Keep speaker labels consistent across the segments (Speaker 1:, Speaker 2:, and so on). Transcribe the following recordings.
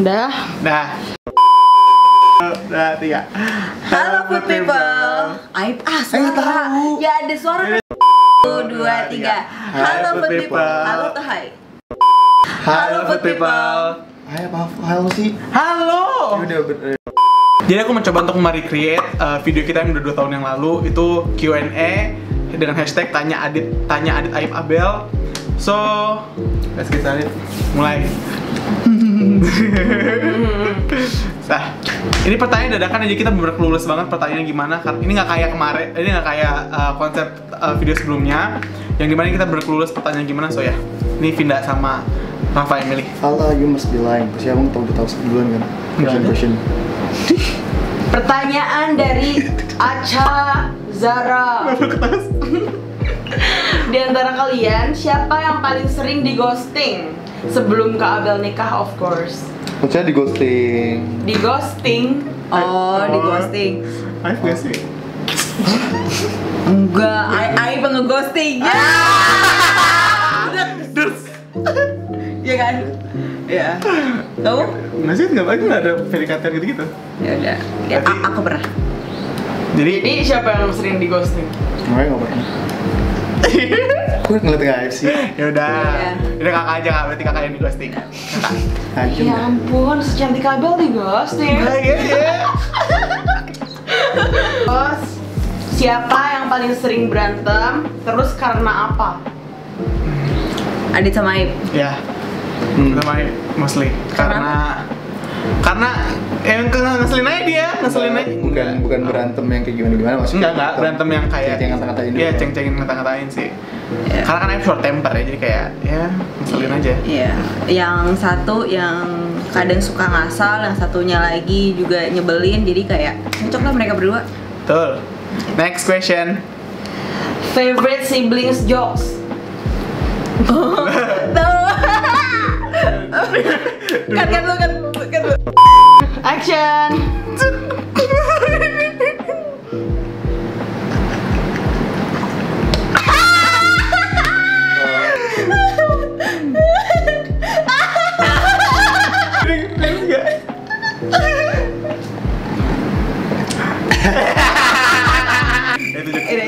Speaker 1: Dah.
Speaker 2: Dah. Dah, 3.
Speaker 1: Halo Food People. Aib suara. Ya ada suara. 1, 2, 3. Halo Food People. Halo tuh hai.
Speaker 2: Halo Food People.
Speaker 3: Hai, apa halo sih?
Speaker 2: Halo.
Speaker 3: Udah
Speaker 2: Jadi aku mencoba untuk merecreate video kita yang udah 2 tahun yang lalu. Itu Q&A dengan hashtag tanya Adit Aib Abel. So, let's get started. Mulai. Nah, ini pertanyaan dadakan aja, kita bener-bener clueless banget pertanyaannya gimana. Ini nggak kayak kemarin, ini nggak kayak konsep video sebelumnya yang dimana kita bener clueless pertanyaan gimana. So ya, ini Vinda sama Rafa yang milih.
Speaker 3: Allah, you must be lying. Pasti abang tahu duluan kan? Question.
Speaker 1: Pertanyaan dari Acha Zara. Di antara kalian, siapa yang paling sering di ghosting? Sebelum Kak Abel nikah, of course.
Speaker 3: Maksudnya di ghosting.
Speaker 1: Di ghosting? Oh, di ghosting.
Speaker 2: Aib gak sih?
Speaker 1: Enggak, Aib nge-ghosting. Ya. Iya kan? Ya. Kamu?
Speaker 2: Nggak sih, nggak ada verikater gitu-gitu.
Speaker 1: Ya udah. Ya, aku pernah.
Speaker 2: Jadi
Speaker 1: siapa yang sering di ghosting?
Speaker 3: Makanya nggak pernah. Gue ngeliat nggak sih?
Speaker 2: ya udah kakak aja, Kak. Berarti kakak yang di ghosting. Kakak.
Speaker 1: Ya ampun, secantik Abel di ghosting.
Speaker 2: Iya.
Speaker 1: Terus, siapa yang paling sering berantem? Terus karena apa? Adit sama Aib.
Speaker 2: Ya. Sama Aib, mostly. Karena yang ngeselin aja dia, ngeselin aja.
Speaker 3: Bukan berantem yang kayak gimana maksudnya?
Speaker 2: Enggak, berantem yang kayak
Speaker 3: ceng-cengan ngata-ngatain.
Speaker 2: Iya, ceng-cengin ngata-ngatain sih. Karena kan Aib short temper ya, jadi kayak ya ngeselin aja.
Speaker 1: Iya, yang satu yang kadang suka ngasal, yang satunya lagi juga nyebelin, jadi kayak cocok lah mereka berdua.
Speaker 2: Betul. Next question.
Speaker 1: Favorite siblings jokes? Tuh. Kan lu. Action.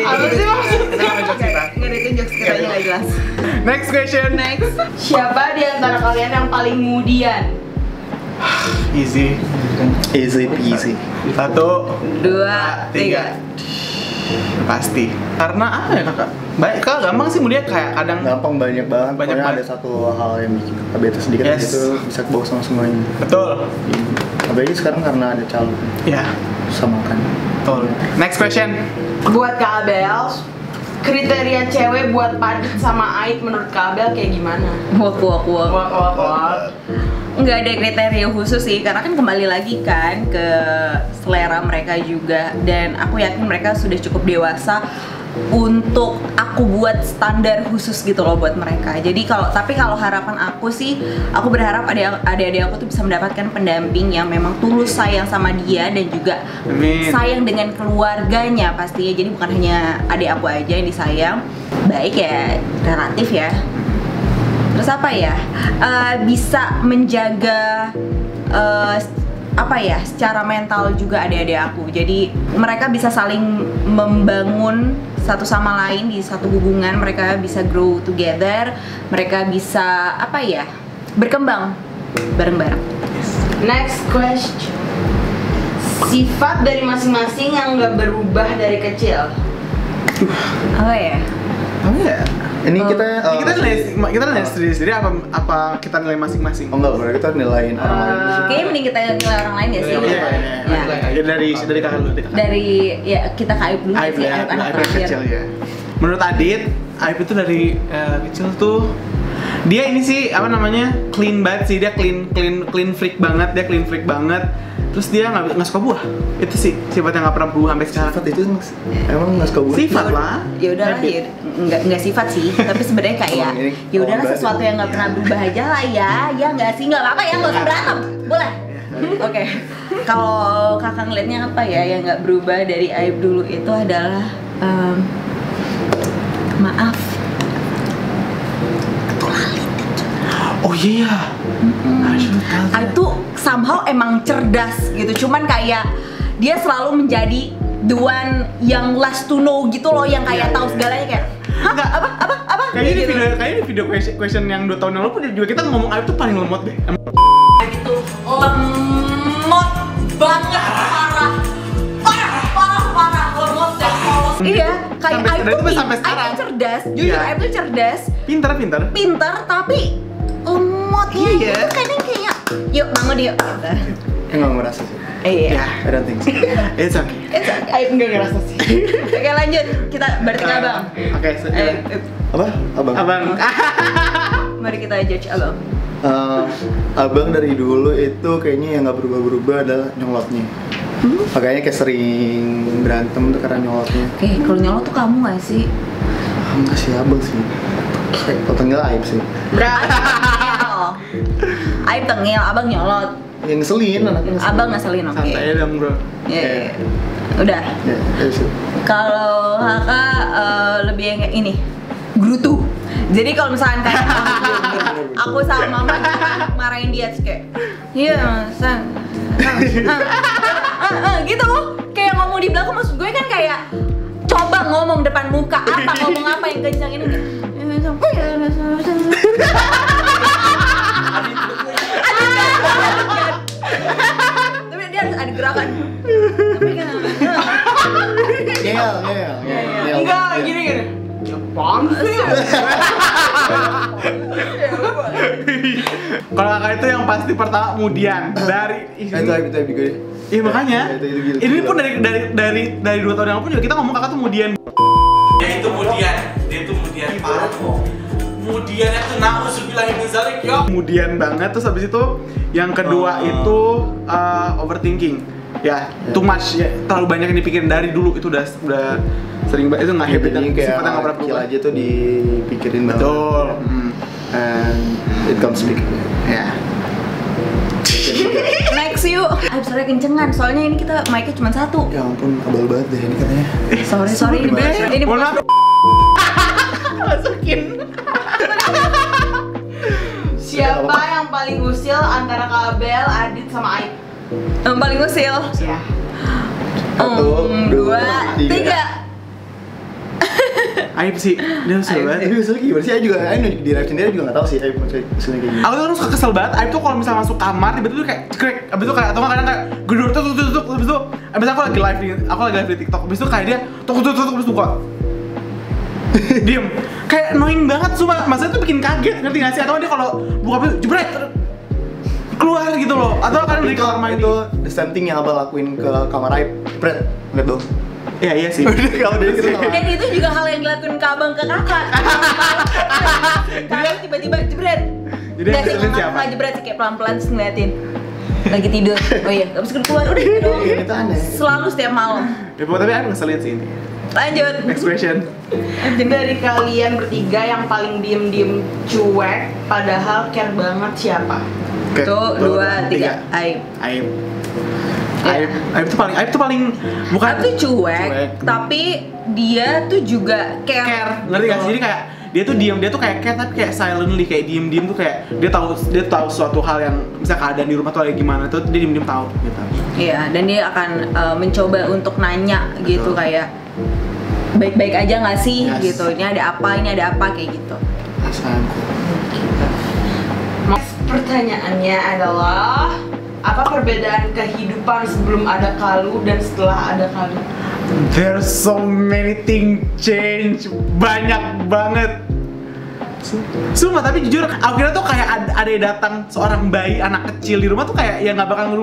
Speaker 1: Apa sih maksudnya? Nggak ditunjuk sekiranya nggak jelas.
Speaker 2: Next question.
Speaker 1: Next. Siapa di antara kalian yang paling mudian?
Speaker 2: Easy.
Speaker 3: Easy peasy.
Speaker 2: 1,
Speaker 1: 2, 3.
Speaker 2: Pasti. Karena apa ya kakak? Baik, kakak gampang sih mulia, kayak kadang
Speaker 3: Gampang, banyak banget.
Speaker 2: Banyak
Speaker 3: Pokoknya
Speaker 2: banget.
Speaker 3: ada satu hal yang bikin beta sedikit
Speaker 2: Yes.
Speaker 3: gitu bisa kebawa sama semuanya.
Speaker 2: betul.
Speaker 3: Apalagi sekarang karena ada calon
Speaker 2: Ya,
Speaker 3: samakan.
Speaker 2: betul. Next question.
Speaker 1: Buat Kak Abel, kriteria cewek buat Padit sama Aib menurut Kak Abel kayak gimana? Wak. Nggak ada kriteria khusus sih, karena kan kembali lagi kan ke selera mereka juga. Dan aku yakin mereka sudah cukup dewasa untuk aku buat standar khusus gitu loh buat mereka. Jadi tapi kalau harapan aku sih, aku berharap adik-adik aku tuh bisa mendapatkan pendamping yang memang tulus sayang sama dia dan juga
Speaker 2: Amin.
Speaker 1: sayang dengan keluarganya pastinya. Jadi bukan hanya adik aku aja yang disayang. Baik ya, relatif ya. Terus apa ya? Bisa menjaga secara mental juga adik-adik aku. Jadi mereka bisa saling membangun satu sama lain di satu hubungan. Mereka bisa grow together. Mereka bisa berkembang bareng-bareng. Next question. Sifat dari masing-masing yang nggak berubah dari kecil. Apa ya?
Speaker 2: Oh ya.
Speaker 3: Ini kita
Speaker 2: Kita nilai sendiri apa kita nilai masing-masing?
Speaker 3: Oh enggak, boleh kita nilain orang lain dulu sih.
Speaker 1: Kayaknya mending kita nilai orang lain ya sih.
Speaker 2: Iya.
Speaker 1: Ya.
Speaker 2: Dari kakak dulu.
Speaker 1: Dari ya kita ke Aib dulu
Speaker 2: Aib
Speaker 1: sih,
Speaker 2: ya,
Speaker 1: Aib anak
Speaker 2: Aib
Speaker 1: terakhir.
Speaker 2: kecil ya. Menurut Adit, Aib itu dari kecil tuh dia ini sih clean banget sih, dia clean freak banget. Terus dia nggak suka buah. Itu sih sifat yang nggak pernah berubah sampai sekarang.
Speaker 3: Sifat itu emang nggak suka buah?
Speaker 2: Sifat lah.
Speaker 1: Ya udahlah, ya nggak sifat sih, tapi sebenarnya kayak ya udahlah sesuatu yang nggak pernah berubah aja lah ya nggak sih, nggak apa-apa ya, nggak usah berantem, boleh. Oke. Kalau kakak ngeliatnya apa ya yang nggak berubah dari Aib dulu itu adalah maaf.
Speaker 2: Oh iya.
Speaker 1: Aib tuh somehow emang cerdas gitu, cuman kayak dia selalu menjadi the one yang last to know gitu loh, yang kayak tahu segalanya kayak hah? Apa?
Speaker 2: Kayaknya di video question yang 2 tahun yang lalu pun juga kita ngomong Aib tuh paling lemot deh.
Speaker 1: Gitu, lemot banget, parah, lemot dan polos. Iya, kayak Aib tuh
Speaker 2: sampai sekarang.
Speaker 1: Aib tuh cerdas, jujur Aib tuh cerdas, pintar tapi lemot ya.
Speaker 2: Iya.
Speaker 1: Kadang kayak yuk bangun yuk gitu.
Speaker 3: Enggak ngerasa sih.
Speaker 1: Iya.
Speaker 3: I don't think so.
Speaker 2: It's okay.
Speaker 1: Aib enggak ngerasa sih. Oke lanjut, kita berarti ke abang.
Speaker 2: Oke,
Speaker 3: Apa? Abang.
Speaker 1: Mari kita judge abang.
Speaker 3: Abang dari dulu itu kayaknya yang nggak berubah-berubah adalah nyolotnya. Makanya kayak sering berantem tuh karena nyolotnya.
Speaker 1: Oke, kalau nyolot tuh kamu nggak sih?
Speaker 3: Enggak sih, abang sih. Kalau tengil Aib sih.
Speaker 1: Aib tengil, abang nyolot.
Speaker 3: Yang ngeselin anaknya.
Speaker 1: Abang ngeselin, oke.
Speaker 2: Santai dong bro.
Speaker 1: Iya. Udah.
Speaker 3: Ya, ayo sih.
Speaker 1: Kalau Kakak lebih yang kayak ini, gerutu. Jadi kalau misalkan kayak aku sama mama marahin dia terus kayak, iya, gitu. Kayak ngomong di belakang, maksud gue kan kayak coba ngomong depan muka ngomong apa yang kencang ini. Tapi dia harus ada gerakan. Tapi kan
Speaker 2: Enggak, gini. Apaan sih? Kalau Kakak itu yang pasti pertama kemudian dari
Speaker 3: Itu Aib juga deh.
Speaker 2: iya makanya.
Speaker 3: Itu
Speaker 2: Ini pun dari 2 tahun yang lalu pun juga kita ngomong Kakak tuh kemudian. Dia itu kemudian parah kok. Kemudiannya tuh na'udzubillahi min dzalik ya. Kemudian banget, terus habis itu yang kedua itu overthinking. Ya, too much ya, terlalu banyak yang dipikirin dari dulu itu udah sering banget, itu nggak habit dan sifatnya nggak pernah berubah
Speaker 3: aja tuh dipikirin banget.
Speaker 2: Betul.
Speaker 3: And it comes big. Ya.
Speaker 1: next yuk. Suara kencengan, soalnya ini kita mic-nya cuma satu.
Speaker 3: Ya ampun, abal banget deh ini katanya.
Speaker 1: Sorry ini
Speaker 2: mohon maaf.
Speaker 1: Masukin.
Speaker 4: Siapa yang paling usil antara Kabel, Adit, sama Aib?
Speaker 1: Yang paling usil.
Speaker 4: Ya.
Speaker 3: 1, 2,
Speaker 1: 3.
Speaker 2: Aib sih, dia usil banget.
Speaker 3: Tapi usul gimana sih? Aib juga, Aib di live sendiri juga nggak tahu sih Aib maksudnya usulnya kayak gini.
Speaker 2: Aku tuh suka kesel banget. Aib tuh kalau misalnya masuk kamar tiba-tiba tuh kayak cekrek, abis itu kayak atau nggak kadang kayak gedor tuh, abis itu aku lagi live di TikTok, abis itu kayak dia tuh, abis itu kok diem, kayak annoying banget, sumpah. Maksudnya tuh bikin kaget, ngerti nggak sih? Atau dia kalau buka pintu jebret keluar gitu loh, atau kadang dari kamar main
Speaker 3: itu the same thing yang abang lakuin ke kamar Aib, jebret, lihat dong.
Speaker 2: Iya sih.
Speaker 3: Kalau dia gitu
Speaker 1: Dan itu juga hal yang dilakuin ke abang ke kakak. Kalau tiba-tiba jebret.
Speaker 2: Jadi yang ngeselin siapa?
Speaker 1: Nggak jebret sih, kayak pelan-pelan terus ngeliatin lagi tidur. Oh iya, habis keluar udah gitu doang.
Speaker 3: Itu aneh.
Speaker 1: Selalu setiap malam.
Speaker 2: Ya tapi Aib ngeselin sih ini.
Speaker 1: Lanjut.
Speaker 2: Expression.
Speaker 4: Dari kalian bertiga yang paling diem-diem cuek, padahal care banget siapa?
Speaker 2: Oke,
Speaker 1: 1, 2, 3. Aib.
Speaker 2: Aib tuh paling bukan
Speaker 1: Aib tuh cuek, tapi dia tuh juga care.
Speaker 2: ngerti gak sih? Jadi kayak dia tuh diam, dia tuh kayak care tapi kayak silently, kayak diem tuh kayak dia tahu suatu hal yang misalnya keadaan di rumah tuh kayak gimana tuh dia diem tahu gitu.
Speaker 1: Iya, dan dia akan mencoba untuk nanya gitu.
Speaker 2: Betul.
Speaker 1: Kayak baik-baik aja nggak sih
Speaker 2: Yes.
Speaker 1: gitu. Ini ada apa kayak gitu.
Speaker 3: Perasaanku.
Speaker 4: Next pertanyaannya adalah apa perbedaan kehidupan sebelum ada Kalu dan setelah ada Kalu?
Speaker 2: There's so many things change, banyak banget. Sumpah, tapi jujur aku kira tuh kayak ada yang datang seorang bayi anak kecil di rumah tuh kayak ya nggak bakal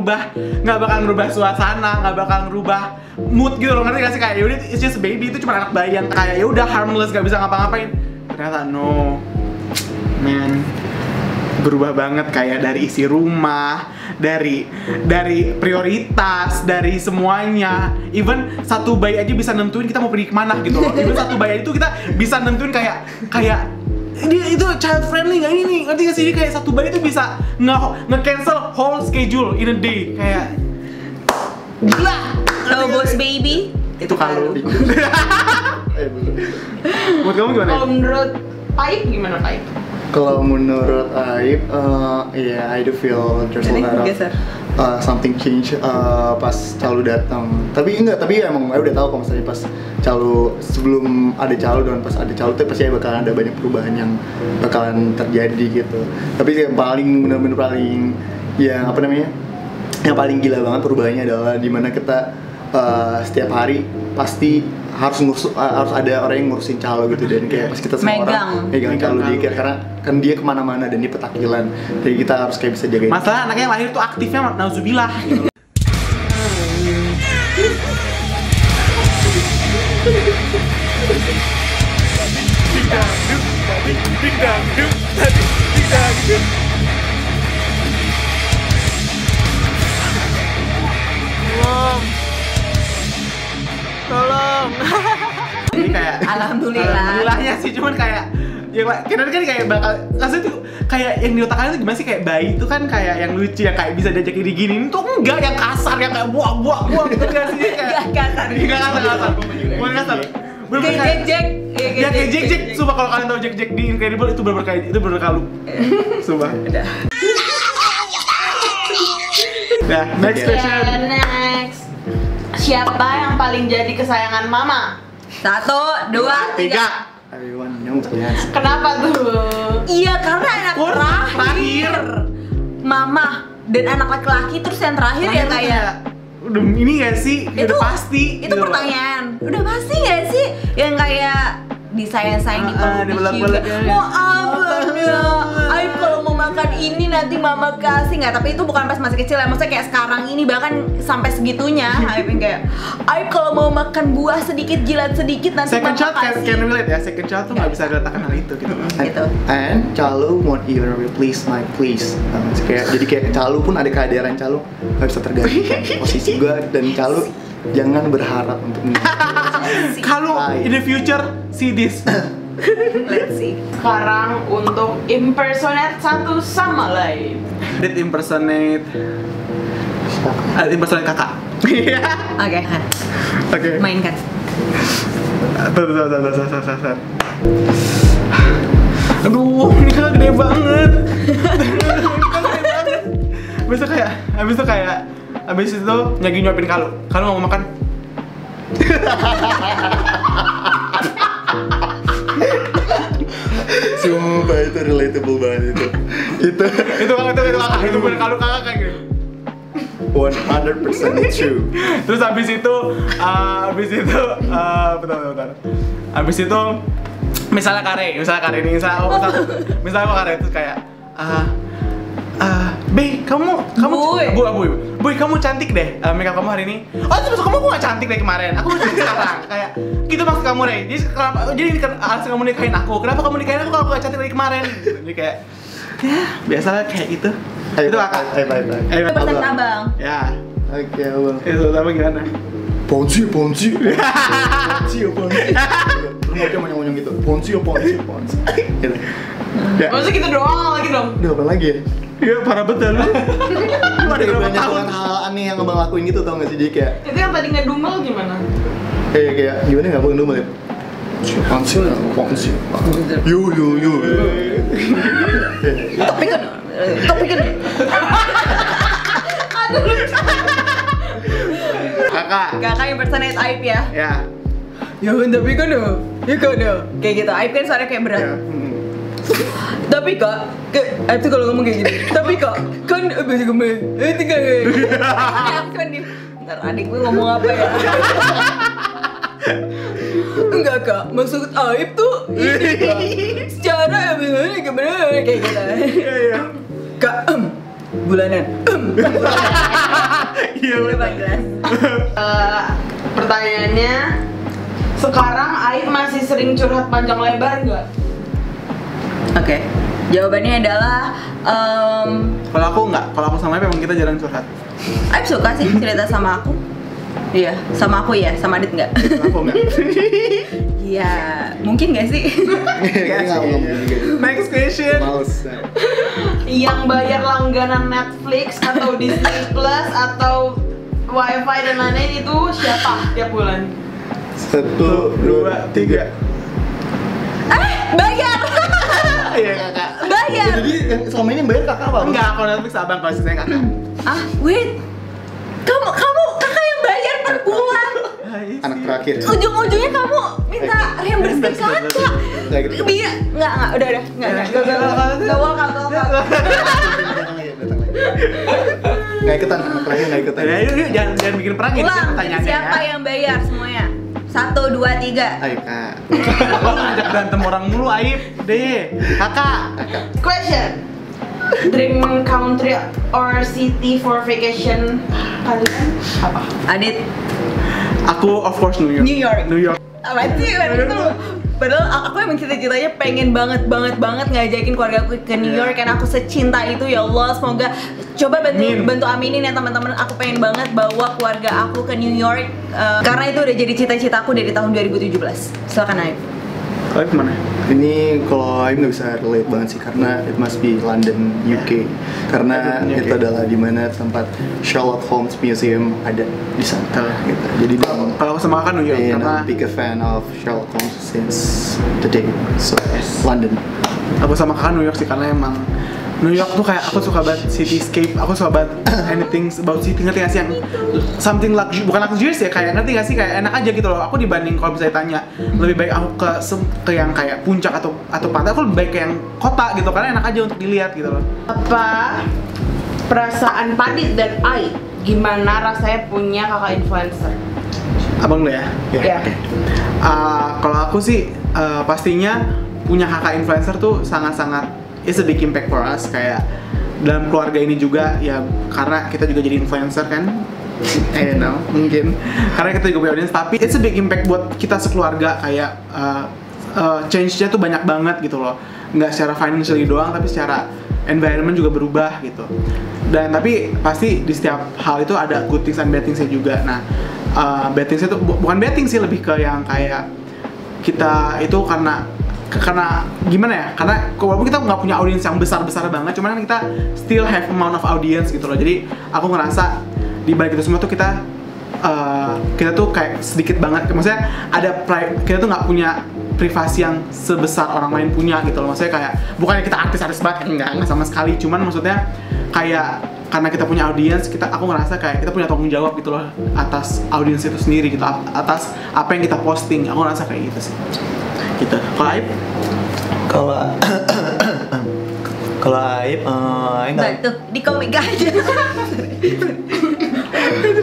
Speaker 2: ngerubah suasana, nggak bakal ngerubah mood gitu loh, ngerti gak sih? Kayak yaudah it's just a baby, itu cuma anak bayi yang kayak ya udah harmless, gak bisa ngapa-ngapain. Ternyata no, man, berubah banget, kayak dari isi rumah, dari prioritas, dari semuanya. Even satu bayi aja bisa nentuin kita mau pergi kemana gitu loh. Even satu bayi itu kita bisa nentuin kayak dia itu child friendly nggak ini, ngerti gak sih? Dia kayak satu bayi itu bisa nge-cancel whole schedule in a day, kayak gila.
Speaker 1: Kalau bos baby
Speaker 2: Itu Kalu. Buat kamu gimana?
Speaker 4: Kalau menurut Aib gimana Aib?
Speaker 3: Kalau menurut Aib, I do feel there's a lot of something change pas Calu datang. Tapi emang Aib udah tahu kalau misalnya pas Calu, sebelum ada Calu dan pas ada Calu tuh pasti bakalan ada banyak perubahan yang bakalan terjadi gitu. Tapi yang paling benar-benar paling yang yang paling gila banget perubahannya adalah dimana kita setiap hari pasti harus ada orang yang ngurusin Calu gitu, dan kayak pas kita semua orang megang Calu dia karena kan dia kemana-mana dan dia petakilan, jadi kita harus kayak bisa jagain.
Speaker 2: Masalah anaknya yang lahir tuh aktifnya nauzubillah. Tolong. Ini kayak alhamdulillahnya sih, cuman kayak ya kan kayak bakal maksudnya tuh kayak yang di otak kalian tuh gimana sih, kayak bayi itu kan kayak yang lucu yang kayak bisa diajak diginiin tuh enggak, yang kasar yang kayak buang gitu kan sih, kayak kasar. Bukan kasar.
Speaker 1: Kayak Jack.
Speaker 2: Ya kayak Jack. Sumpah kalau kalian tahu Jack di Incredible itu bener kalu. Sumpah. Nah, next question.
Speaker 4: Next. Siapa yang paling jadi kesayangan mama?
Speaker 1: 1, 2, 3.
Speaker 3: Everyone knows yes.
Speaker 4: Kenapa tuh?
Speaker 1: Iya, karena anak terakhir mama dan anak laki-laki terus yang terakhir ya kayak
Speaker 2: udah ini gak sih? Udah pasti.
Speaker 1: Itu pertanyaan. Udah pasti gak sih? Yang kayak disayang-sayang
Speaker 2: dibelak-belak.
Speaker 1: Mau abangnya. Aib kalau mau makan ini nanti mama kasih nggak? Tapi itu bukan pas masih kecil ya. Maksudnya kayak sekarang ini bahkan sampai segitunya. Aib yang kayak Aib kalau mau makan buah sedikit jilat sedikit nanti
Speaker 2: second
Speaker 1: mama
Speaker 2: child
Speaker 1: kasih.
Speaker 2: Can relate ya. Second child tuh nggak bisa diletakkan hal itu gitu.
Speaker 3: And Calu won't even replace my place. Jadi kayak Calu pun ada kehadiran Calu nggak bisa tergantikan posisi gue dan Calu. Jangan berharap untuk
Speaker 2: Kalau in the future see this.
Speaker 1: Let's see.
Speaker 4: Sekarang untuk impersonate satu sama lain.
Speaker 2: Did impersonate kakak. Oke.
Speaker 1: Mainkan.
Speaker 2: Tuh. Aduh, ini kan gede banget. Habis itu nyuapin Kalu mau makan.
Speaker 3: Sumpah itu relatable banget itu
Speaker 2: kakak, itu bener Kalu kakak kayak gitu.
Speaker 3: 100% true.
Speaker 2: Terus habis itu bentar. Habis itu misalnya Kare ini misalnya Kare itu kayak Bey, kamu Boy, kamu cantik deh. Makeup kamu hari ini. Oh, itu maksud kamu gak cantik deh kemarin. Aku cantik sekarang. Kayak gitu maksud kamu, Rey. Jadi alasan kamu nikahin aku. Kenapa kamu nikahin aku kalau gak cantik dari kemarin? Jadi kayak ya, biasalah kayak gitu. Itu kakak.
Speaker 3: Ayo.
Speaker 1: Pesan abang.
Speaker 2: Ya.
Speaker 3: Oke, abang.
Speaker 2: Itu apa gimana?
Speaker 3: Ponzi. Lu mau nyong gitu. Ponzi. Gitu.
Speaker 2: Ya.
Speaker 4: Masa gitu doang lagi dong?
Speaker 3: Udah apa lagi ya?
Speaker 2: Iya, parah betul. Lu ada berapa
Speaker 3: banyak
Speaker 2: tahun?
Speaker 3: hal aneh yang abang lakuin gitu, tau gak sih? Jadi kayak
Speaker 4: Itu yang tadi ngedumel gimana?
Speaker 3: kayak gimana gak abang dulu ya? Ponzi. Yo.
Speaker 1: Tapi kan. Aduh lucu. Kakak impersonate Aib ya?
Speaker 2: Ya.
Speaker 1: Ya tapi kan dong. Kayak gitu. Aib kan suaranya kayak berat.
Speaker 2: Ya.
Speaker 1: Tapi kak, Aib tuh kalau ngomong kayak gini. Tapi kak, kan abis gemes. Tinggal kan dia. Ntar adik gue ngomong apa ya? Enggak kak, maksud Aib tuh ini kak. Secara abis gimana kayak gitu.
Speaker 2: Iya.
Speaker 1: Kak, bulanan.
Speaker 2: Iya benar.
Speaker 4: Pertanyaannya, sekarang Aib masih sering curhat panjang lebar nggak?
Speaker 1: Oke, jawabannya adalah
Speaker 2: Kalau aku enggak, kalau aku sama Aib emang kita jarang curhat.
Speaker 1: Aib suka sih cerita sama aku. Iya, sama aku ya, sama Adit enggak?
Speaker 2: Aku enggak.
Speaker 1: Iya, mungkin nggak sih?
Speaker 2: Next question.
Speaker 3: Males.
Speaker 4: Yang bayar langganan Netflix atau Disney Plus atau WiFi dan lain-lain itu siapa tiap bulan?
Speaker 3: 1, 2, 3.
Speaker 1: Bayar!
Speaker 2: Iya kakak.
Speaker 3: Yang selama ini bayar kakak apa?
Speaker 2: Enggak, kalau Netflix abang, kalau saya kakak.
Speaker 1: Wait. Kamu kakak yang bayar per bulan.
Speaker 3: Anak terakhir.
Speaker 1: Ujung-ujungnya kamu minta reimbursement kakak. Iya, enggak, udah, enggak. Enggak welcome.
Speaker 3: Nggak ikutan, anak terakhir nggak ikutan.
Speaker 2: Ya, yuk, jangan bikin perang ini pertanyaannya.
Speaker 1: Siapa yang bayar semuanya? 1, 2, 3.
Speaker 3: Ayo kak.
Speaker 2: Lo ngajak berantem orang mulu, Aib. Deh, kakak.
Speaker 4: Question. Dream country or city for vacation kalian apa?
Speaker 1: Adit.
Speaker 2: Aku of course New York. New York.
Speaker 1: Apa sih? Padahal aku emang cita-citanya pengen banget ngajakin keluarga aku ke New York, karena aku secinta itu. Ya Allah, semoga coba bantu aminin ya teman-teman. Aku pengen banget bawa keluarga aku ke New York, karena itu udah jadi cita-citaku dari tahun 2017. Silakan Aib.
Speaker 2: Aib mana?
Speaker 3: Ini kalau Aib nggak bisa relate banget sih, karena it must be London, UK. Karena itu adalah dimana tempat Sherlock Holmes Museum ada di sana gitu. Jadi
Speaker 2: kalau sama kan New York, karena
Speaker 3: I'm big a fan of Sherlock Holmes since the day. So London.
Speaker 2: Aku sama kakak New York sih, karena emang New York tuh kayak aku suka banget cityscape, aku suka banget anything about city, ngerti gak sih, yang something bukan luxurious ya, kayak ngerti gak sih, kayak enak aja gitu loh. Aku dibanding kalau bisa ditanya lebih baik aku ke yang kayak puncak atau pantai, aku lebih baik ke yang kota gitu, karena enak aja untuk dilihat gitu loh.
Speaker 4: Apa perasaan Padit dan Aib? Gimana rasanya punya kakak influencer?
Speaker 2: Abang dulu ya?
Speaker 4: Ya.
Speaker 2: Kalau aku sih pastinya punya kakak influencer tuh sangat-sangat it's a big impact for us, kayak dalam keluarga ini juga ya, karena kita juga jadi influencer kan. I don't know, mungkin karena kita juga punya audience, tapi it's a big impact buat kita sekeluarga, kayak change-nya tuh banyak banget gitu loh. Nggak secara financially doang, tapi secara environment juga berubah gitu. Dan tapi pasti di setiap hal itu ada good things and bad things-nya juga. Nah, bad things-nya tuh bukan bad things sih, lebih ke yang kayak kita itu karena gimana ya, karena walaupun kita nggak punya audience yang besar-besar banget, cuman kan kita still have amount of audience gitu loh. Jadi aku ngerasa di balik itu semua tuh kita tuh kayak sedikit banget, maksudnya kita tuh nggak punya privasi yang sebesar orang lain punya gitu loh. Maksudnya kayak bukannya kita artis banget, enggak sama sekali, cuman maksudnya kayak karena kita punya audience, aku ngerasa kayak kita punya tanggung jawab gitu loh atas audience itu sendiri gitu, atas apa yang kita posting. Aku ngerasa kayak gitu sih. Gitu. Kalau Aib?
Speaker 3: Kalau Aib, enggak.
Speaker 1: Tuh, di komik aja.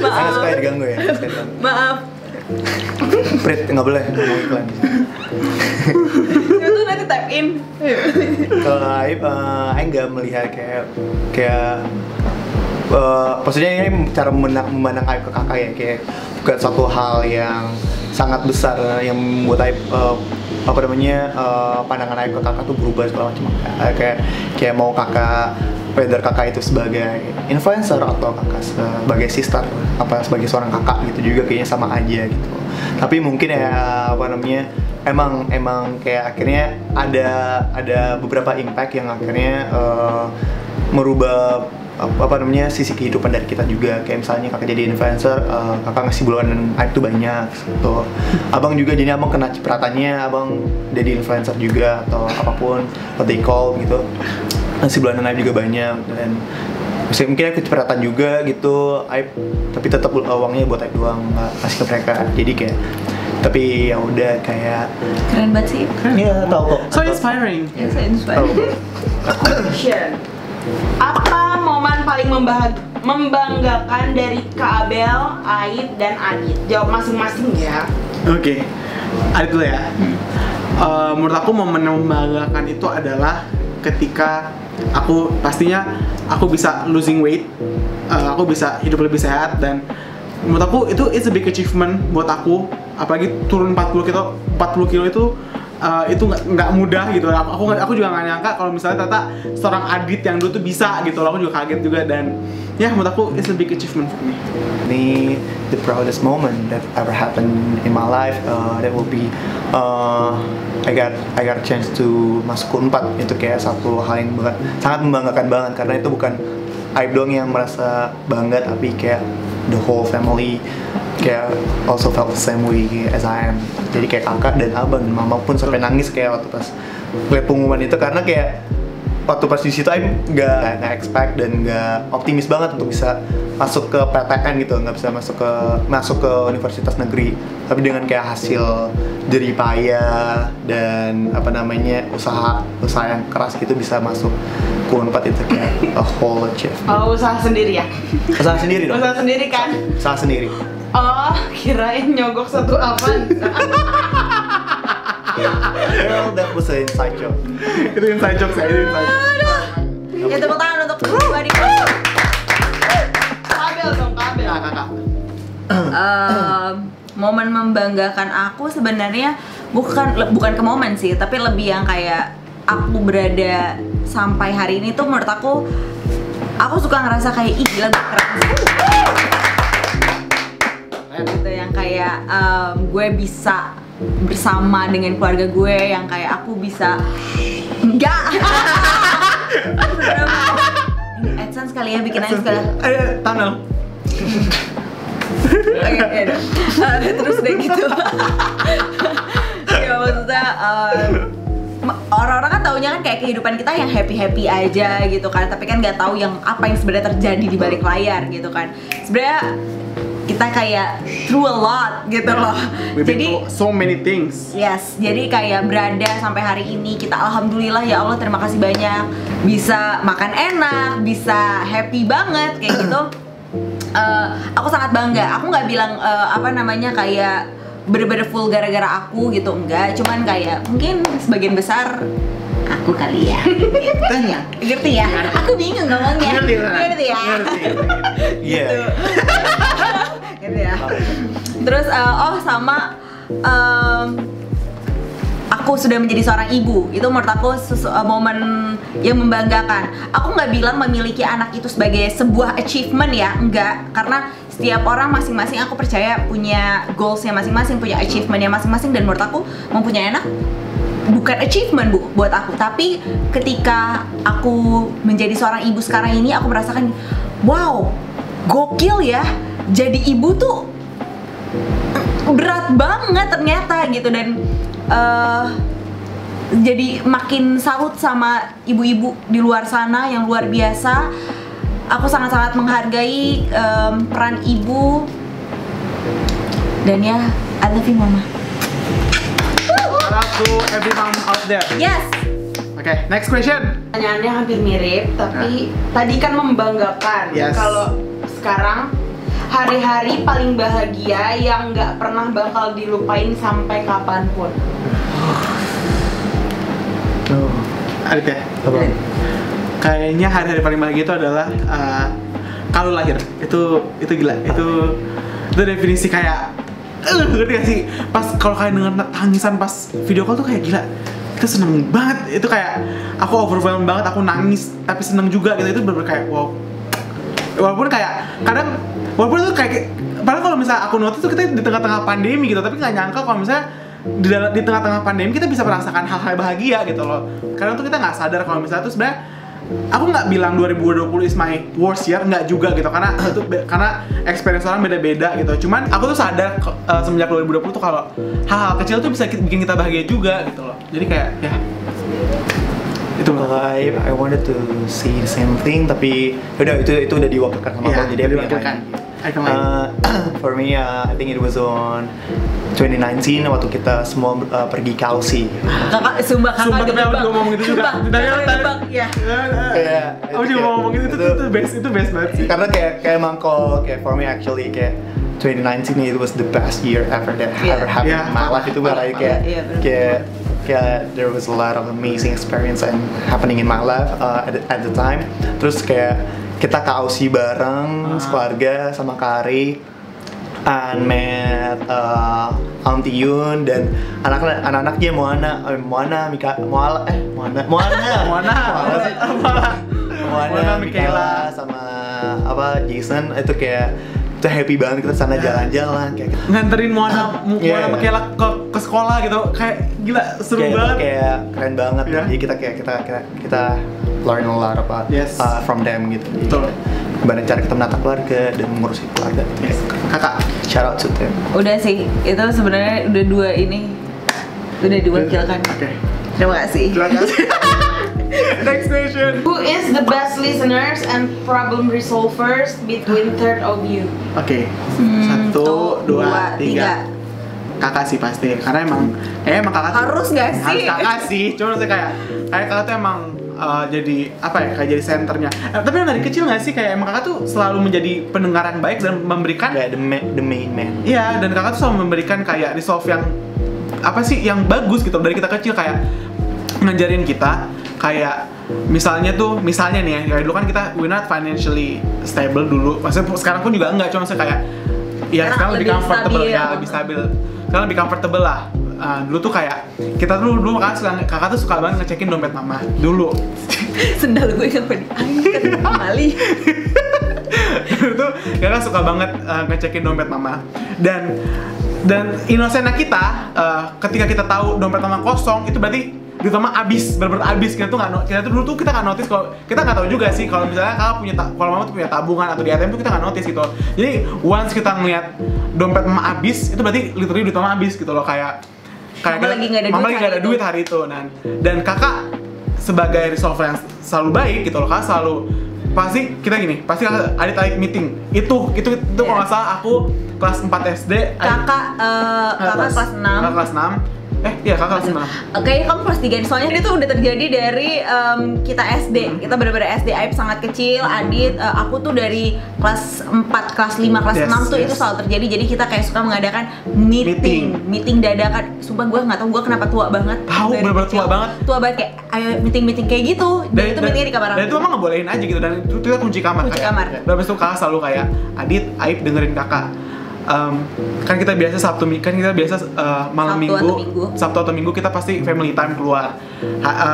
Speaker 1: Maaf.
Speaker 3: Saya suka diganggu ya.
Speaker 1: Maaf.
Speaker 3: Prit, nggak boleh ngomong iklan.
Speaker 1: Itu nanti type in.
Speaker 3: Kalau Aib, Aib nggak melihat kayak maksudnya ini cara memandang Aib ke kakak ya, kayak bukan satu hal yang sangat besar yang membuat Aib pandangan Aib ke kakak tuh berubah segala macam. Kayak mau whether kakak itu sebagai influencer atau kakak sebagai sister, sebagai seorang kakak gitu juga kayaknya sama aja gitu. Tapi mungkin ya emang kayak akhirnya ada beberapa impact yang akhirnya merubah sisi kehidupan dari kita juga. Kayak misalnya kakak jadi influencer, kakak ngasih bulanan Aib tuh banyak gitu. Abang juga, jadi abang kena cipratannya, abang jadi influencer juga atau apapun what they call gitu, ngasih bulanan Aib juga banyak. Dan mungkin aku cipratan juga gitu Aib, tapi tetap uangnya buat Aib doang, nggak kasih ke mereka. Jadi kayak, tapi ya udah kayak
Speaker 1: keren banget sih.
Speaker 3: Iya, tahu kok.
Speaker 2: So inspiring.
Speaker 1: So inspiring.
Speaker 4: Question. Apa momen paling membanggakan dari Kak Abel, Aib, dan Adit? Jawab masing-masing ya.
Speaker 2: Oke. Adit dulu ya. Menurut aku momen yang membanggakan itu adalah ketika pastinya aku bisa losing weight, aku bisa hidup lebih sehat, dan menurut aku itu it's a big achievement buat aku. Apalagi turun 40 kilo itu nggak mudah gitu. Aku juga nggak nyangka kalau misalnya ternyata seorang Adit yang dulu tuh bisa gitu. Aku juga kaget juga, dan ya menurut aku it's a big achievement for me.
Speaker 3: Ini the proudest moment that ever happened in my life. That will be I got a chance to masuk ke 4. Itu kayak satu hal yang sangat membanggakan banget, karena itu bukan Aib doang yang merasa bangga, tapi kayak the whole family kayak also felt the same way as I am. Jadi kayak kakak dan abang dan mama pun sampai nangis kayak waktu pas lihat pengumuman itu, karena kayak waktu pas di situ Aib nggak expect dan nggak optimis banget untuk bisa masuk ke PTN gitu, nggak bisa masuk ke universitas negeri. Tapi dengan kayak hasil jerih payah dan apa namanya usaha yang keras gitu bisa masuk ke Unpad itu kayak a whole achievement.
Speaker 4: Oh, usaha sendiri ya?
Speaker 3: Usaha sendiri dong.
Speaker 4: Usaha sendiri kan?
Speaker 3: Usaha sendiri.
Speaker 4: Oh, kirain nyogok satu Avanza.
Speaker 3: Well, that was an inside joke.
Speaker 2: Itu inside joke saya, itu inside joke.
Speaker 1: Ya tepuk tangan untuk pribadi.
Speaker 4: Kabel dong, kabel.
Speaker 2: Kakak.
Speaker 1: Momen membanggakan aku sebenarnya bukan ke momen sih, tapi lebih yang kayak aku berada sampai hari ini tuh menurut aku suka ngerasa kayak ih gila gue keren gitu, yang kayak gue bisa bersama dengan keluarga gue, yang kayak aku bisa enggak ini AdSense kali ya, bikin aja sekali
Speaker 2: Tunnel.
Speaker 1: Terus deh gitu ya maksudnya orang-orang kan taunya kan kayak kehidupan kita yang happy aja gitu kan, tapi kan nggak tahu yang apa yang sebenarnya terjadi di balik layar gitu kan. Sebenarnya kita kayak through a lot gitu loh.
Speaker 2: Jadi so many things.
Speaker 1: Yes, jadi kayak berada sampai hari ini kita alhamdulillah ya Allah, terima kasih banyak bisa makan enak, bisa happy banget kayak gitu. Aku sangat bangga. Aku nggak bilang kayak bener-bener full gara-gara aku gitu, enggak. Cuman kayak mungkin sebagian besar aku kali ya. Ngerti ya? Aku bingung ngomongnya. Ngerti ya?
Speaker 3: Iya.
Speaker 1: Gitu ya. Terus sama aku sudah menjadi seorang ibu. Itu menurut aku momen yang membanggakan. Aku nggak bilang memiliki anak itu sebagai sebuah achievement ya, enggak. Karena setiap orang masing-masing, aku percaya punya goalsnya masing-masing, punya achievementnya masing-masing. Dan menurut aku mempunyai anak bukan achievement buat aku. Tapi ketika aku menjadi seorang ibu sekarang ini, aku merasakan wow, gokil ya. Jadi ibu tuh berat banget ternyata gitu. Dan jadi makin salut sama ibu-ibu di luar sana yang luar biasa. Aku sangat-sangat menghargai peran ibu. Dan ya, I love you mama.
Speaker 2: Shout out to every mom out there.
Speaker 1: Yes.
Speaker 2: Oke, next question.
Speaker 4: Pertanyaannya hampir mirip, tapi tadi kan membanggakan.
Speaker 2: Yes.
Speaker 4: Kalau sekarang hari-hari paling bahagia yang nggak pernah bakal dilupain sampai kapanpun.
Speaker 2: Adit ya?
Speaker 3: Apa?
Speaker 2: Kayaknya hari-hari paling bahagia itu adalah kalau lahir. Itu gila. Itu definisi kayak ngerti gak sih? Pas kalau kalian denger tangisan pas video call tuh kayak gila. Kita seneng banget. Itu kayak aku overwhelmed banget, aku nangis tapi seneng juga gitu. Itu bener-bener kayak wow. Walaupun kayak kadang walaupun itu kayak padahal kalau misalnya aku notice tuh kita di tengah-tengah pandemi gitu, tapi nggak nyangka kalau misalnya di tengah-tengah pandemi kita bisa merasakan hal-hal bahagia gitu loh. Kadang tuh kita nggak sadar kalau misalnya tuh sebenarnya aku nggak bilang 2020 is my worst year, nggak juga gitu, karena experience orang beda-beda gitu. Cuman aku tuh sadar semenjak 2020 tuh kalau hal-hal kecil tuh bisa bikin kita bahagia juga gitu loh. Jadi kayak ya itu
Speaker 3: I wanted to say the same thing, tapi udah itu udah diwakilkan sama aku, jadi aku
Speaker 2: diwakilkan.
Speaker 3: For me, I think it was on 2019 waktu kita semua pergi ke Aussie.
Speaker 1: Kakak, sumpah kakak
Speaker 2: juga ngomong gitu juga.
Speaker 1: Ya.
Speaker 2: Aku juga mau ngomong itu best banget sih.
Speaker 3: Karena kayak emang kayak for me actually kayak 2019 it was the best year ever that ever happened in my life. Itu berarti kayak there was a lot of amazing experience and happening in my life at the time. Terus kayak kita ke Aussie bareng sekeluarga sama Kari, and met Auntie Yun dan anak-anaknya Moana, Michaela sama Jason. Itu kayak itu happy banget, kita sana jalan-jalan kayak gitu.
Speaker 2: Nganterin Moana Michaela ke sekolah gitu, kayak gila seru banget.
Speaker 3: Kayak keren banget. Jadi kita learn a lot about from them gitu.
Speaker 2: Betul.
Speaker 3: Gimana cara kita menata keluarga dan mengurusi keluarga.
Speaker 2: Kakak,
Speaker 3: shout out to them.
Speaker 1: Udah sih, itu sebenarnya udah diwakilkan.
Speaker 2: Oke.
Speaker 1: Terima kasih.
Speaker 2: Next question.
Speaker 4: Who is the best listeners and problem resolvers between third of you?
Speaker 2: Oke. 1, 2, 3. Kakak sih pasti, karena emang kakak tuh
Speaker 1: Harus nggak sih?
Speaker 2: Harus kakak sih, cuma sih kayak kakak tuh emang jadi apa ya, kayak jadi senternya. Tapi yang dari kecil nggak sih, kayak emang kakak tuh selalu menjadi pendengar yang baik dan memberikan
Speaker 3: Kayak the main man.
Speaker 2: Iya, dan kakak tuh selalu memberikan kayak resolve yang apa sih, yang bagus gitu dari kita kecil, kayak ngajarin kita kayak misalnya nih ya, dulu kan kita we're not financially stable dulu, maksudnya sekarang pun juga enggak, cuma maksudnya kayak ya sekarang lebih comfortable
Speaker 1: stabil.
Speaker 2: ya, lebih stabil, sekarang lebih comfortable lah. Dulu tuh kayak kita dulu kakak tuh suka banget ngecekin dompet mama dulu.
Speaker 1: Sendal gue sampai diangkat kembali.
Speaker 2: Dulu tuh kakak suka banget ngecekin dompet mama, dan inosennya kita ketika kita tahu dompet mama kosong, itu berarti duit mama abis, bener-bener abis. Kita tuh dulu tuh kita nggak notice, kalau kita nggak tahu juga sih kalau misalnya kakak punya, kalau mama tuh punya tabungan atau di ATM tuh kita nggak notice gitu. Jadi once kita ngeliat dompet mama abis, itu berarti literally duit mama abis gitu loh, kayak
Speaker 1: Mama lagi nggak ada duit hari
Speaker 2: itu. Dan kakak sebagai resolver yang selalu baik gitu loh, kakak selalu pasti kakak adit meeting itu kalau nggak salah aku kelas 4 SD,
Speaker 1: Kakak kelas 6.
Speaker 2: kakak kelas 6. Iya kakak kelas 6.
Speaker 1: Kayaknya kamu kelas 3, soalnya itu udah terjadi dari kita SD. Kita bener-bener SD, Aib sangat kecil, Adit, aku tuh dari kelas 4, kelas 5, kelas 6 tuh itu selalu terjadi. Jadi kita kayak suka mengadakan meeting dadakan. Sumpah gue nggak tahu gue kenapa tua banget.
Speaker 2: Tahu bener-bener tua banget.
Speaker 1: Tua banget, kayak ayo meeting kayak gitu. Dan itu meetingnya di kamar aku.
Speaker 2: Dan itu emang ngebolehin aja gitu, dan itu kita kunci kamar. Dan habis itu kakak selalu kayak, Adit, Aib dengerin kakak. Kan kita biasa malam Sabtu atau Minggu kita pasti family time keluar.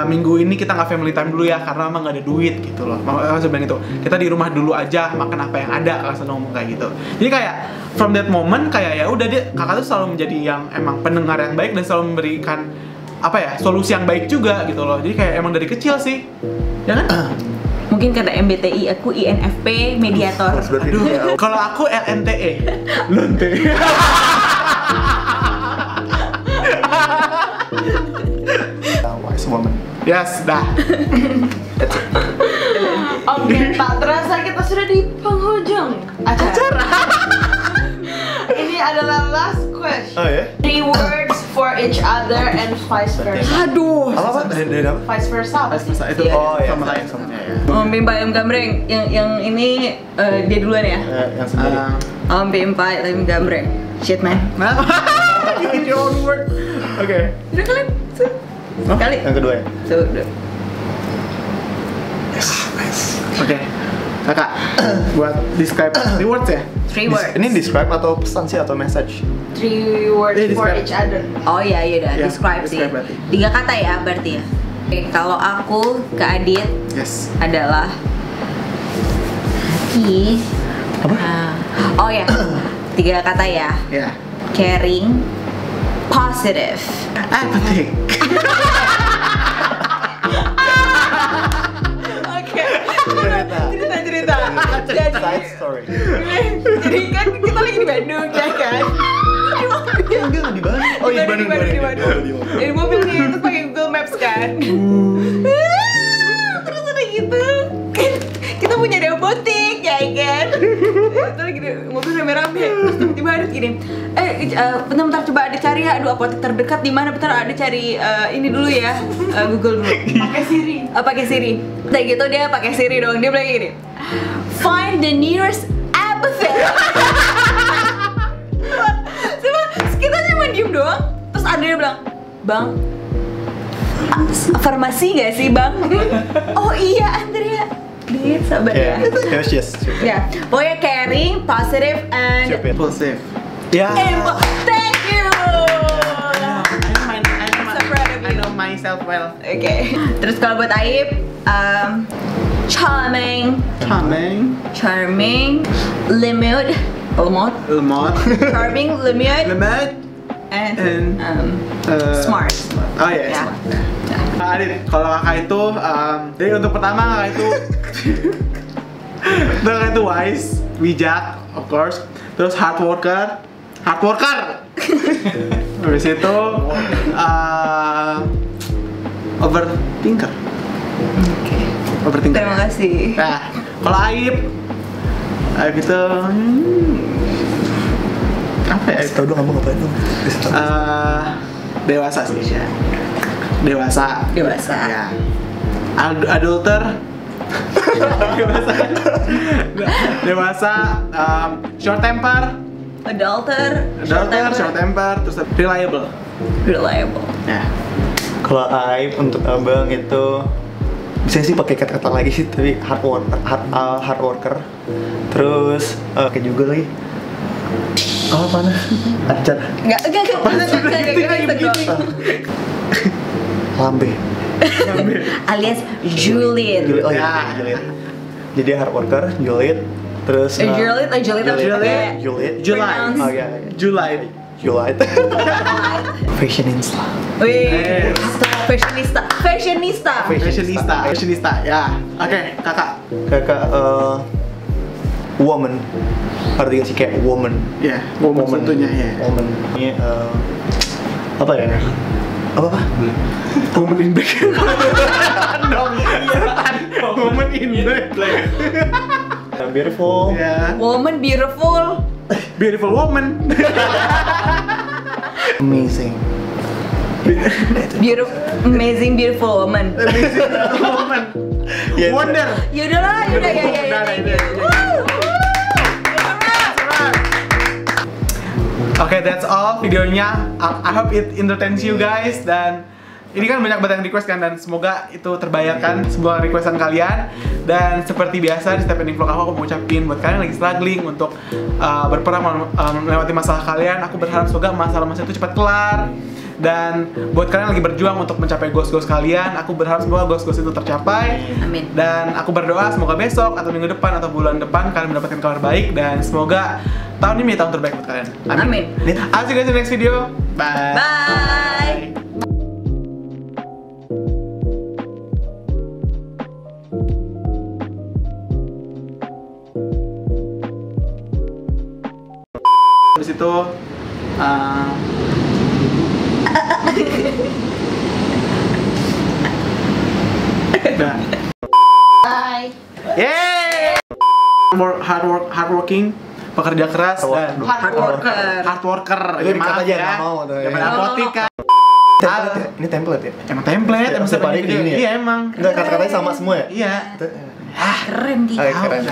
Speaker 2: Minggu ini kita nggak family time dulu ya, karena emang nggak ada duit gitu loh. Mama bilang itu, kita di rumah dulu aja, makan apa yang ada, kakak selalu ngomong kayak gitu. Jadi kayak from that moment kayak ya udah, kakak tuh selalu menjadi yang emang pendengar yang baik dan selalu memberikan apa ya, solusi yang baik juga gitu loh. Jadi kayak emang dari kecil sih, ya kan?
Speaker 1: Mungkin kata MBTI, aku INFP mediator.
Speaker 2: Aduh, kalau aku LNTE, lonte.
Speaker 3: Wise woman.
Speaker 2: Yes, dah.
Speaker 4: Oke, tak terasa kita sudah di penghujung acara. Ini adalah last question.
Speaker 3: Oh ya?
Speaker 4: 3 words for each other and vice versa.
Speaker 1: Aduh.
Speaker 3: Apa dari apa?
Speaker 4: Vice versa.
Speaker 2: Itu sama lain.
Speaker 1: Om Pimpa Ayam Gambreng, yang ini dia duluan ya.
Speaker 3: Yang sendiri.
Speaker 1: Om Pimpa Ayam Gambreng. Shit man.
Speaker 2: Your own word. Oke.
Speaker 1: Udah kalian. Sekali.
Speaker 3: Yang kedua ya.
Speaker 2: Oke. Kakak, buat describe 3 words ya?
Speaker 1: 3 words.
Speaker 3: Ini describe atau pesan sih atau message?
Speaker 4: 3 words for
Speaker 2: describe.
Speaker 4: each other.
Speaker 1: Oh iya udah,
Speaker 2: Ya,
Speaker 1: describe sih.
Speaker 2: describe berarti.
Speaker 1: 3 kata ya berarti ya. Oke, kalau aku ke Adit
Speaker 2: Yes.
Speaker 1: adalah oh ya, 3 kata ya.
Speaker 2: Ya.
Speaker 1: Caring, positive.
Speaker 2: Apathetic.
Speaker 1: Oke. Cerita.
Speaker 3: Side story.
Speaker 1: Jadi kan kita lagi di Bandung ya kan.
Speaker 3: Enggak di Bandung. Oh iya
Speaker 1: di Bandung. Di mobil nih, terus pakai Google Maps kan. Terus udah gitu kan kita punya depotik ya kan. Itu lagi di mobil rame-rame. Terus tiba-tiba ada gini. Bentar coba ada cari ya. Aduh, apotek terdekat di mana? Bentar ada cari ini dulu ya. Google dulu. Pakai Siri. Udah gitu dia pakai Siri dong. Dia bilang gini. Find the nearest apothecary. Kita cuma diem doang. Terus Andrea bilang, "Bang, farmasi gak sih bang?" Oh iya Andrea. Dit, sabar ya.
Speaker 3: Yes.
Speaker 1: Ya, pokoknya caring, positive, and
Speaker 2: Impulsive. Ya.
Speaker 1: Thank you.
Speaker 2: I know myself well.
Speaker 1: Oke. Terus kalau buat Aib, charming, lemot, charming, lemot, and smart.
Speaker 2: Oh iya.
Speaker 1: Ya.
Speaker 2: Adit, kalau kakak itu, jadi untuk pertama kakak itu wise, bijak, of course. Terus hard worker. Habis itu overthinker.
Speaker 1: Oke.
Speaker 2: Overthinker.
Speaker 1: Terima kasih.
Speaker 2: Nah, kalau Aib itu apa ya?
Speaker 3: Tahu dong, kamu ngapain dong?
Speaker 2: Dewasa sih ya. Dewasa. Ya. Adulter. Dewasa. Short temper.
Speaker 1: Adulter,
Speaker 2: Short temper, terus reliable. Ya.
Speaker 3: Kalau Aib untuk abang itu bisa sih pakai kata-kata lagi sih, tapi hard worker. Terus kayak juga lagi. Oh, mana? Acar.
Speaker 1: Enggak.
Speaker 3: Lambe.
Speaker 1: Alias Julid.
Speaker 3: Oh ya, julid. Jadi hard worker, julid. Terus
Speaker 1: Julid.
Speaker 2: July.
Speaker 3: Oh ya,
Speaker 2: July.
Speaker 3: julid. Fashionista.
Speaker 1: Wih, fashionista.
Speaker 2: Ya. Oke, kakak.
Speaker 3: Kakak woman. Artinya sih kayak woman.
Speaker 2: Ya, woman tentunya ya.
Speaker 3: Woman. Ini apa ya? Apa?
Speaker 2: Woman in black. Woman in black.
Speaker 3: Beautiful.
Speaker 2: Ya.
Speaker 1: Woman beautiful.
Speaker 2: Beautiful woman.
Speaker 3: Amazing.
Speaker 1: Amazing beautiful woman.
Speaker 2: Woman.
Speaker 3: Yes.
Speaker 2: Wonder.
Speaker 1: Yaudah ya.
Speaker 2: Okay, that's all videonya. I hope it entertains you guys, dan ini kan banyak banget yang request kan, dan semoga itu terbayarkan semua requestan kalian. Dan seperti biasa di setiap ending vlog aku mau ucapin buat kalian lagi struggling untuk berperang melewati masalah kalian. Aku berharap semoga masalah-masalah itu cepat kelar. Dan buat kalian lagi berjuang untuk mencapai goals-goals kalian, aku berharap semoga goals-goals itu tercapai.
Speaker 1: Amin.
Speaker 2: Dan aku berdoa semoga besok atau minggu depan atau bulan depan kalian mendapatkan kabar baik, dan semoga tahun ini tahun terbaik buat kalian. Amin. I'll see you guys in the next video. Bye.
Speaker 1: Bye.
Speaker 2: Habis itu
Speaker 1: Bye.
Speaker 2: Yeay! Hardworking, pekerja keras dan
Speaker 1: Hard worker.
Speaker 3: Itu dikata aja nggak mau tuh.
Speaker 2: Jangan apotik kan.
Speaker 3: Template ya? Ini template ya?
Speaker 2: Emang template, emang
Speaker 3: setiap hari
Speaker 2: video.
Speaker 3: gini ya?
Speaker 2: Iya emang.
Speaker 3: Enggak, kata-katanya sama semua ya?
Speaker 2: Iya.
Speaker 1: Keren dia.
Speaker 3: Keren.